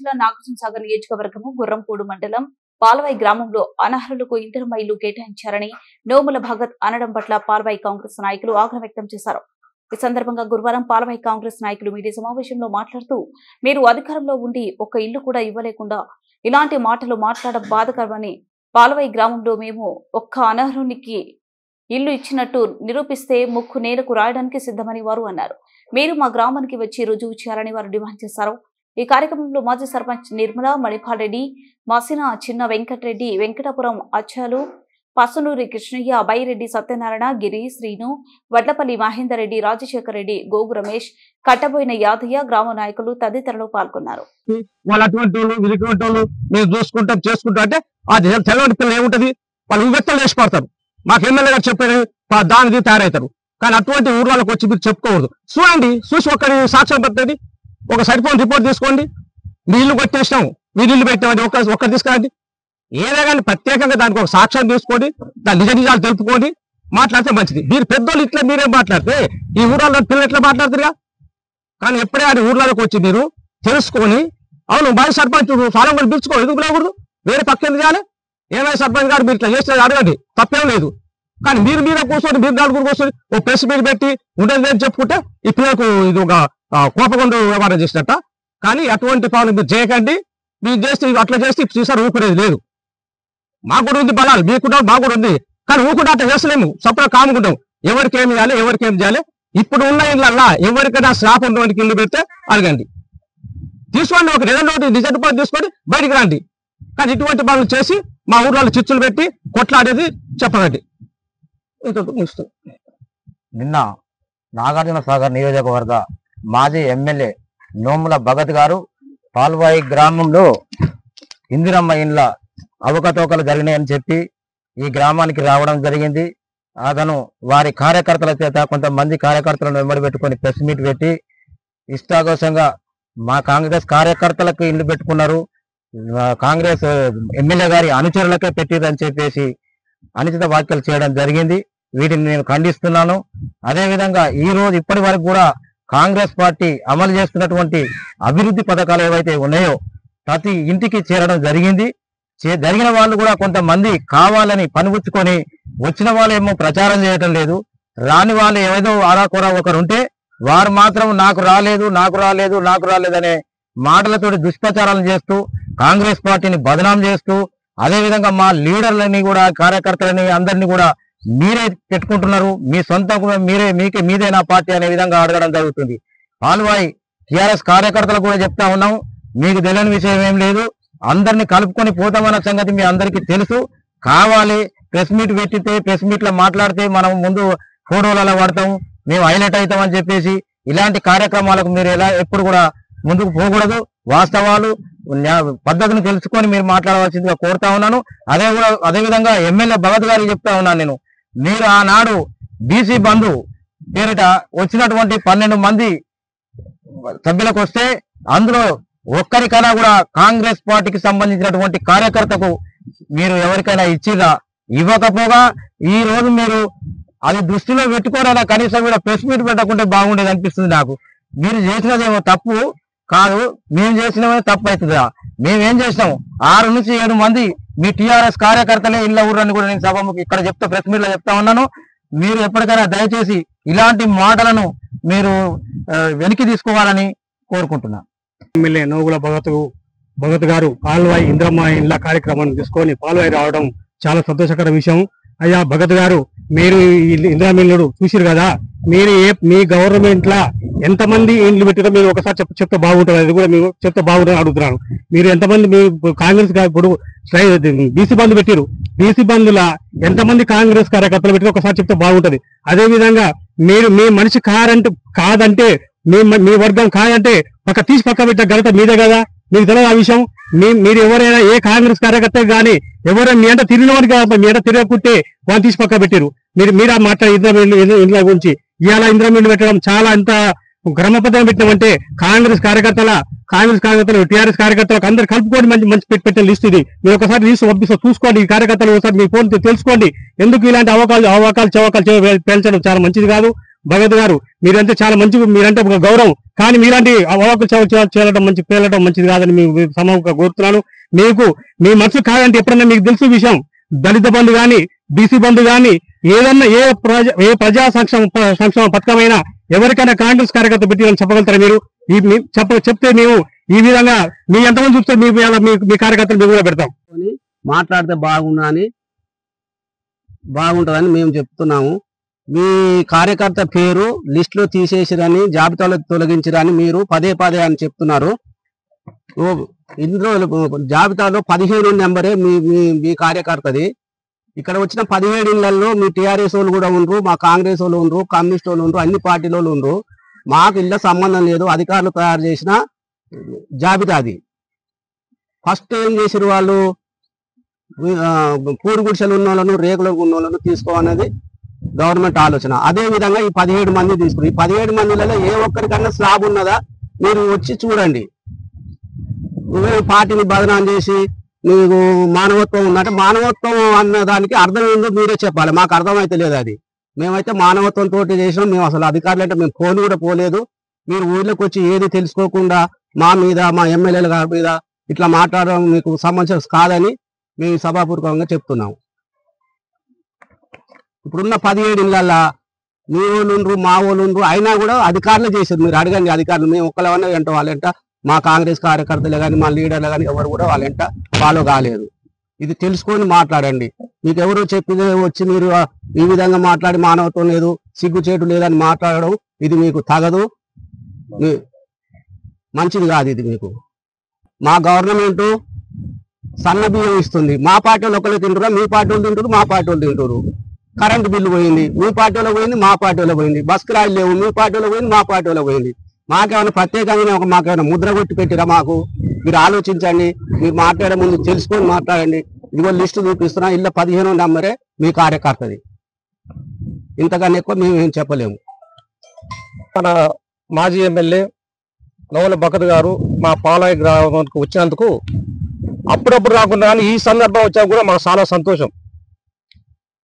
జిల్లా నాగార్జునసాగర్ నియోజకవర్గం గుర్రంపూడి మండలం పాల్వాయి గ్రామంలో అనర్హులకు ఇంటర్మ ఇల్లు కేటాయించారని నోముల భగత్ అనడం పట్ల పాల్వాయి కాంగ్రెస్ నాయకులు ఆగ్రహం వ్యక్తం చేశారు. ఈ సందర్భంగా గురువారం పాల్వాయి కాంగ్రెస్ నాయకులు మీడియా సమావేశంలో మాట్లాడుతూ, మీరు అధికారంలో ఉండి ఒక్క ఇల్లు కూడా ఇవ్వలేకుండా ఇలాంటి మాటలు మాట్లాడడం బాధకరమని, పాల్వాయి గ్రామంలో మేము ఒక్క అనర్హునికి ఇల్లు ఇచ్చినట్టు నిరూపిస్తే ముక్కు నేలకు రాయడానికి సిద్ధమని వారు అన్నారు. మీరు మా గ్రామానికి వచ్చి రుజువు చేయాలని వారు డిమాండ్ చేశారు. ఈ కార్యక్రమంలో మాజీ సర్పంచ్ నిర్మల, మణిపాల్ రెడ్డి, మాసిన చిన్న వెంకటరెడ్డి, వెంకటాపురం అచ్చాలు, పసునూరి కృష్ణయ్య, బైరెడ్డి సత్యనారాయణ, గిరి, శ్రీను, వడ్లపల్లి మహేందర్ రెడ్డి, రాజశేఖర్ రెడ్డి, గోగు రమేష్, కట్టబోయిన యాదయ్య, గ్రామ నాయకులు తదితరులు పాల్గొన్నారు. వాళ్ళు ఉవ్వెత్తలు వేసి పడతారు. మాకు ఎమ్మెల్యే గారు చెప్పారు దానికి తయారవుతారు. కానీ అటువంటి ఊర్లకు వచ్చి మీరు చెప్పుకోకూడదు. చూడండి, చూసి ఒక్కడి సాక్ష్యం పెట్టండి, ఒక సరిపోయిన రిపోర్ట్ తీసుకోండి. మీ ఇల్లు కొట్టేసినాం, మీరు ఇల్లు పెట్టామండి, ఒక్కరు తీసుకురండి. ఏదే కానీ ప్రత్యేకంగా దానికి ఒక సాక్ష్యం తీసుకోండి, దాని నిజ నిజాలు తెలుపుకోండి, మాట్లాడితే మంచిది. మీరు పెద్దోళ్ళు ఇట్లా మీరేం మాట్లాడితే ఈ ఊళ్ళలో పిల్లలు ఎట్లా మాట్లాడుతారుగా. కానీ ఎప్పుడే అది ఊర్లలోకి వచ్చి మీరు తెలుసుకొని, అవును బాయ్ సర్పంచ్ ఫాలం కూడా పిలుచుకోండి, ఎందుకు లేకూడదు, వేరే పక్క ఎందుకు చేయాలి? ఏమైనా సర్పంచ్ గారు మీరు ఇట్లా చేస్తే అడగండి, తప్పేం లేదు. కానీ మీరే కూర్చొని, మీరు నలుగురు కూర్చొని ఓ ప్రెస్ మీట్ పెట్టి ఉండేది అని చెప్పుకుంటే ఈ పిల్లలకు ఇది ఒక కోపకొండ వ్యవహారం చేసినట్ట. కానీ అటువంటి పనులు మీరు చేయకండి. మీరు చేస్తే అట్లా చేస్తే చూసారు ఊకునేది లేదు. మాకు కూడా ఉంది బలాలు, మీకున్నా మాకు కూడా ఉంది. కానీ ఊకుండా అట్లా చేస్తలేము, సపరేట్ కాముకుంటాం. ఎవరికి ఏమి చేయాలి, ఎవరికి ఏం చేయాలి. ఇప్పుడు ఉన్న ఇళ్ళల్లా ఎవరికైనా స్లాప్ ఉన్నవాడికి ఇల్లు పెడితే అడగండి, తీసుకోండి, ఒక నిజ రూపాయలు తీసుకొని బయటికి రండి. కానీ ఇటువంటి పనులు చేసి మా ఊర్లలో చిచ్చులు పెట్టి కొట్లాడేది చెప్పకండి. నిన్న నాగార్జునసాగర్ నియోజకవర్గ మాజీ ఎమ్మెల్యే నోముల భగత్ గారు పాల్వాయి గ్రామంలో ఇందిరమ్మ ఇండ్ల అవకతవకలు జరిగినాయని చెప్పి ఈ గ్రామానికి రావడం జరిగింది. అతను వారి కార్యకర్తల చేత కొంతమంది కార్యకర్తలను వెంబడి పెట్టుకొని ప్రెస్ మీట్ పెట్టి ఇష్టాగోషంగా మా కాంగ్రెస్ కార్యకర్తలకు ఇల్లు పెట్టుకున్నారు, కాంగ్రెస్ ఎమ్మెల్యే గారి అనుచరులకే పెట్టిరని చెప్పేసి అనుచిత వ్యాఖ్యలు చేయడం జరిగింది. వీటిని నేను ఖండిస్తున్నాను. అదేవిధంగా ఈ రోజు ఇప్పటి వరకు కూడా కాంగ్రెస్ పార్టీ అమలు చేస్తున్నటువంటి అభివృద్ధి పథకాలు ఏవైతే ఉన్నాయో ప్రతి ఇంటికి చేరడం జరిగింది. జరిగిన వాళ్ళు కూడా కొంతమంది కావాలని పనిపుచ్చుకొని వచ్చిన వాళ్ళు ఏమో ప్రచారం చేయటం లేదు. రాని వాళ్ళు ఏదో ఆరాకొరా ఒకరుంటే వారు మాత్రం నాకు రాలేదు అనే మాటలతోటి దుష్ప్రచారాలు చేస్తూ కాంగ్రెస్ పార్టీని బదనాం చేస్తూ, అదేవిధంగా మా లీడర్లని కూడా కార్యకర్తలని అందరినీ కూడా మీరే పెట్టుకుంటున్నారు, మీ సొంత మీదే నా పార్టీ అనే విధంగా అడగడం జరుగుతుంది. పాల్వాయి టీఆర్ఎస్ కార్యకర్తలు కూడా చెప్తా ఉన్నాం, మీకు తెలియని విషయం ఏం లేదు, అందరినీ కలుపుకొని పోతామన్న సంగతి మీ అందరికీ తెలుసు. కావాలి ప్రెస్ మీట్ పెట్టితే ప్రెస్ మీట్ లో మాట్లాడితే మనం ముందు ఫోటోలలో పడతాం, మేము హైలైట్ అవుతామని చెప్పేసి ఇలాంటి కార్యక్రమాలకు మీరు ఎప్పుడు కూడా ముందుకు పోకూడదు. వాస్తవాలు పద్ధతిని తెలుసుకొని మీరు మాట్లాడవలసిందిగా కోరుతా ఉన్నాను. అదేవిధంగా ఎమ్మెల్యే భగత్ గారికి చెప్తా ఉన్నాను నేను, మీరు ఆనాడు బీసీ బంధు పేరిట వచ్చినటువంటి 12 మంది సభ్యులకు వస్తే అందులో ఒక్కరికైనా కూడా కాంగ్రెస్ పార్టీకి సంబంధించినటువంటి కార్యకర్తకు మీరు ఎవరికైనా ఇచ్చిరా? ఇవ్వకపోగా ఈ రోజు మీరు అది దృష్టిలో పెట్టుకోవాలా, కనీసం కూడా ప్రెస్ మీట్ పెట్టకుంటే బాగుండేది అనిపిస్తుంది నాకు. మీరు చేసినదేమో తప్పు కాదు, మేము చేసినవే తప్పు అవుతుందా? మేమేం చేసినాము, 6 నుంచి 7 మంది మీ టీఆర్ఎస్ కార్యకర్తలే ఇళ్ళ ఊరని కూడా నేను సభకు ఇక్కడ చెప్తా, ప్రెస్ మీట్ లో చెప్తా ఉన్నాను. మీరు ఎప్పటికైనా దయచేసి ఇలాంటి మాటలను మీరు వెనక్కి తీసుకోవాలని కోరుకుంటున్నాను. ఎమ్మెల్యే నోముల భగత్ గారు పాల్వాయి ఇంద్రమ్మ ఇండ్ల కార్యక్రమాన్ని తీసుకొని పాల్వాయి రావడం చాలా సంతోషకర విషయం. అయ్యా భగత్ గారు, మీరు ఇందిరమ్మ ఇల్లు చూసిరు కదా, మీరు మీ గవర్నమెంట్ లా ఎంతమంది ఇండ్లు పెట్టారో మీరు ఒకసారి చెప్తే బాగుంటుంది. అది కూడా మీరు చెప్తే బాగుంటుందని అడుగుతున్నాను. మీరు ఎంతమంది కాంగ్రెస్ ఇప్పుడు బీసీ బంధు పెట్టారు, బీసీ బంధుల ఎంతమంది కాంగ్రెస్ కార్యకర్తలు పెట్టారు ఒకసారి చెప్తే బాగుంటది. అదే విధంగా మీరు మీ మనిషి కాదంటే మీ వర్గం కాదంటే తీసి పక్క పెట్టే ఘనత మీదే కదా, మీకు తెలియదు ఆ విషయం. మీరు ఎవరైనా ఏ కాంగ్రెస్ కార్యకర్త కానీ ఎవరైనా మీ అంటే తిరిగిన వారికి మీ అంటే తిరగకుంటే వాళ్ళు తీసి పక్క పెట్టారు. మీరు మాట్లాడే ఇంద్ర గురించి ఇవాళ ఇంద్రమిల్లు పెట్టడం చాలా అంత గ్రామపదం పెట్టినామంటే కాంగ్రెస్ కార్యకర్తలు టీఆర్ఎస్ కార్యకర్తలకు అందరు కలుపుకోండి, మంచి పెట్టిన లిస్ట్ ఇది. మీరు ఒకసారి లిస్ట్ పంపిస్తే చూసుకోండి, ఈ కార్యకర్తలు ఒకసారి మీ ఫోన్ తెలుసుకోండి. ఎందుకు ఇలాంటి అవకాశాలు చవకాలు పేల్చడం చాలా మంచిది కాదు. భగత్ గారు మీరంటే చాలా మంచి, మీరంటే ఒక గౌరవం, కానీ మీలాంటి అవాకులు పేలడం మంచిది కాదని మీ సమూహంగా కోరుతున్నాను. మీకు మీ మనసు కాదంటే ఎప్పుడన్నా మీకు తెలిసిన విషయం, దళిత బంధు గాని బీసీ బంధు గాని ఏదన్నా ఏ ప్రజా సంక్షేమ పథకమైనా ఎవరికైనా కాంగ్రెస్ కార్యకర్త పెట్టి చెప్పగలుగుతారా మీరు? చెప్తే మేము ఈ విధంగా మీ ఎంతమంది చూస్తే మీ కార్యకర్తలు మేము కూడా పెడతాం. మాట్లాడితే బాగుంటుందని మేము చెప్తున్నాము. మీ కార్యకర్త పేరు లిస్ట్ లో తీసేసిరని, జాబితాలో తొలగించిరని మీరు పదే అని చెప్తున్నారు. ఇందులో జాబితాలో 17 నెంబరే మీ కార్యకర్తది. ఇక్కడ వచ్చిన 17 ఇళ్లలో మీ టీఆర్ఎస్ వాళ్ళు కూడా ఉండరు, మా కాంగ్రెస్ వాళ్ళు ఉండరు, కమ్యూనిస్ట్ వాళ్ళు ఉండరు, అన్ని పార్టీల వాళ్ళు ఉండరు. మాకు ఇళ్ళ సంబంధం లేదు. అధికారులు తయారు చేసిన జాబితా అది. ఫస్ట్ ఏం చేసిరు వాళ్ళు, పూడి గుడిసెలు ఉన్న వాళ్ళను, రేకులకు ఉన్న వాళ్ళను తీసుకోవాలనేది గవర్నమెంట్ ఆలోచన. అదే విధంగా ఈ 17 మంది తీసుకున్నారు. ఈ 17 మందిలలో ఏ ఒక్కరికన్నా స్లాబ్ ఉన్నదా మీరు వచ్చి చూడండి. నువ్వే పార్టీని బదనాం చేసి నీకు మానవత్వం ఉందంటే, మానవత్వం అన్న దానికి అర్థం ఏందో మీరే చెప్పాలి. మాకు అర్థమైతే లేదు అది. మేమైతే మానవత్వంతో చేసినాం. మేము అసలు అధికారులు అంటే మేము ఫోన్ కూడా పోలేదు. మీరు ఊర్లోకి వచ్చి ఏది తెలుసుకోకుండా మా మీద, మా ఎమ్మెల్యేల గారి మీద ఇట్లా మాట్లాడడం మీకు సంబంధం కాదని మేము సభాపూర్వకంగా చెప్తున్నాము. ఇప్పుడున్న 17 ఇళ్ళల్లో మీ వాళ్ళు ఉండరు, మా వాళ్ళు ఉండరు, అయినా కూడా అధికారులు చేశారు. మీరు అడగండి అధికారులు. మేము ఒక్కలేమన్నా వెంట వాళ్ళంట, మా కాంగ్రెస్ కార్యకర్తలే కానీ మా లీడర్లు కానీ ఎవరు కూడా వాళ్ళంట ఫాలో కాలేదు. ఇది తెలుసుకొని మాట్లాడండి. మీకు ఎవరు చెప్పితే వచ్చి మీరు ఈ విధంగా మాట్లాడి మానవత్వం లేదు, సిగ్గుచేటు లేదని మాట్లాడడం ఇది మీకు తగదు, మంచిది కాదు. ఇది మీకు మా గవర్నమెంట్ సన్న బియ్యం ఇస్తుంది. మా పార్టీ వాళ్ళు ఒకళ్ళు తింటారా, మీ పార్టీ వాళ్ళు తింటారు, మా పార్టీ వాళ్ళు తింటారు. కరెంటు బిల్లు పోయింది, మీ పార్టీ వాళ్ళకి పోయింది, మా పార్టీ వాళ్ళకి పోయింది. బస్ కిరాయిలు లేవు, మీ పార్టీ వాళ్ళకి పోయింది, మా పార్టీ వాళ్ళకి పోయింది. మాకేమైనా ప్రత్యేకంగా మాకేమైనా ముద్ర కొట్టి పెట్టిరా? మాకు మీరు ఆలోచించండి. మీరు మాట్లాడే ముందు తెలుసుకొని మాట్లాడండి. ఇదిగో లిస్టు చూపిస్తున్నా, ఇళ్ళ 15 నెంబరే మీ కార్యకర్తది. ఇంతకన్నా ఎక్కువ మేము ఏం చెప్పలేము. మన మాజీ ఎమ్మెల్యే నోముల భగత్ గారు మా పాలవాయి గ్రామానికి వచ్చినందుకు అప్పుడప్పుడు రాకుండా కానీ ఈ సందర్భం వచ్చా కూడా మాకు చాలా సంతోషం.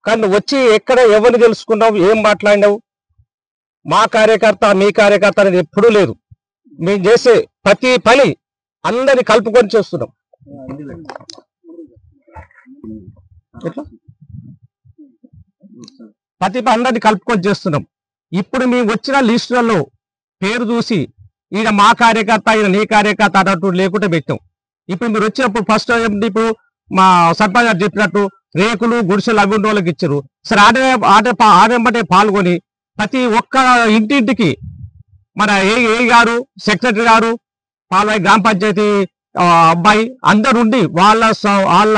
కానీ వచ్చి ఎక్కడ ఎవరిని తెలుసుకున్నావు, ఏం మాట్లాడినావు, మా కార్యకర్త మీ కార్యకర్త అనేది ఎప్పుడూ లేదు. మేము చేసే ప్రతి పని అందరినీ కలుపుకొని చేస్తున్నాం. ప్రతి అందరినీ కలుపుకొని చేస్తున్నాం. ఇప్పుడు మేము వచ్చిన లిస్టులలో పేరు చూసి ఈయన మా కార్యకర్త, ఈయన నీ కార్యకర్త అన్నట్టు లేకుండా పెట్టాం. ఇప్పుడు మీరు వచ్చినప్పుడు ఫస్ట్ ఇప్పుడు మా సర్పంచ్ గారు చెప్పినట్టు రేకులు గుడిసెలు అవి ఉన్న వాళ్ళకి ఇచ్చారు. సరే ఆడెంబటే పాల్గొని ప్రతి ఒక్క ఇంటింటికి మన ఏ గారు, సెక్రటరీ గారు, పాల్వాయి గ్రామ పంచాయతీ అబ్బాయి అందరు ఉండి వాళ్ళ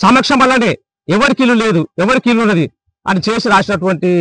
సమక్షం వల్లనే ఎవరికి ఇల్లు లేదు, ఎవరికి ఇల్లు ఉన్నది అని చేసి రాసినటువంటి